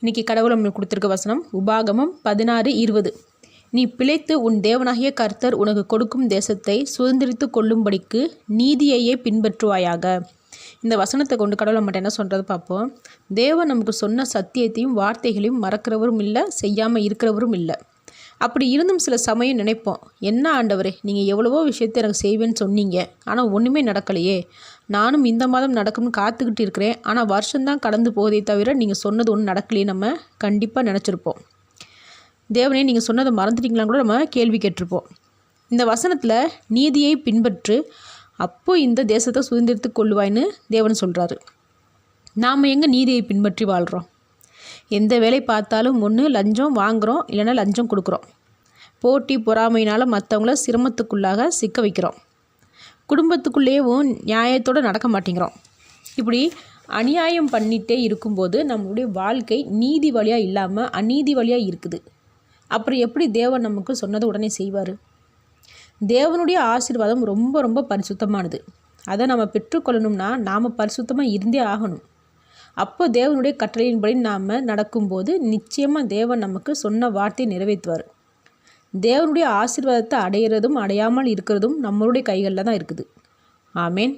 இன்றைக்கி கடவுள் நம்மளுக்கு கொடுத்துருக்க வசனம் உபாகமம் 16:20. நீ பிழைத்து உன் தேவனாகிய கர்த்தர் உனக்கு கொடுக்கும் தேசத்தை சுதந்திரித்து கொள்ளும்படிக்கு நீதியையே பின்பற்றுவாயாக. இந்த வசனத்தை கொண்டு கடவுள் நம்மகிட்ட என்ன சொல்கிறது பார்ப்போம். தேவன் நமக்கு சொன்ன சத்தியத்தையும் வார்த்தைகளையும் மறக்கிறவரும் இல்லை, செய்யாமல் இருக்கிறவரும் இல்லை. அப்படி இருந்தும் சில சமயம் நினைப்போம், என்ன ஆண்டவரே நீங்கள் எவ்வளவோ விஷயத்தை எனக்கு செய்வேன்னு சொன்னீங்க, ஆனால் ஒன்றுமே நடக்கலையே. நானும் இந்த மாதம் நடக்கும்னு காத்துக்கிட்டு இருக்கிறேன், ஆனால் வருஷம்தான் கடந்து போவதை தவிர நீங்கள் சொன்னது ஒன்றும் நடக்கலையே நம்ம கண்டிப்பாக நினச்சிருப்போம். தேவனே நீங்கள் சொன்னதை மறந்துட்டீங்களான்னு கூட நம்ம கேள்வி கேட்டிருப்போம். இந்த வசனத்தில் நீதியை பின்பற்று, அப்போ இந்த தேசத்தை சுதந்திரித்து கொள்ளுவாய்ன்னு தேவன் சொல்கிறாரு. நாம் எங்கே நீதியை பின்பற்றி வாழ்கிறோம்? எந்த வேலை பார்த்தாலும் ஒன்று லஞ்சம் வாங்குகிறோம், இல்லைன்னா லஞ்சம் கொடுக்குறோம். போட்டி பொறாமையினால் மற்றவங்கள சிரமத்துக்குள்ளாக சிக்க வைக்கிறோம். குடும்பத்துக்குள்ளேயும் நியாயத்தோடு நடக்க மாட்டேங்கிறோம். இப்படி அநியாயம் பண்ணிகிட்டே இருக்கும்போது நம்மளுடைய வாழ்க்கை நீதி வழியாக இல்லாமல் அநீதி வழியாக இருக்குது. அப்புறம் எப்படி தேவன் நமக்கு சொன்னதை உடனே செய்வார்? தேவனுடைய ஆசீர்வாதம் ரொம்ப ரொம்ப பரிசுத்தமானது. அதை நம்ம பெற்றுக்கொள்ளணும்னா நாம் பரிசுத்தமாக இருந்தே ஆகணும். அப்போ தேவனுடைய கட்டளையின்படி நாம் நடக்கும்போது நிச்சயமாக தேவன் நமக்கு சொன்ன வார்த்தையை நிறைவேற்றுவார். தேவனுடைய ஆசீர்வாதத்தை அடையிறதும் அடையாமல் இருக்கிறதும் நம்மளுடைய கைகளில் தான் இருக்குது. ஆமேன்.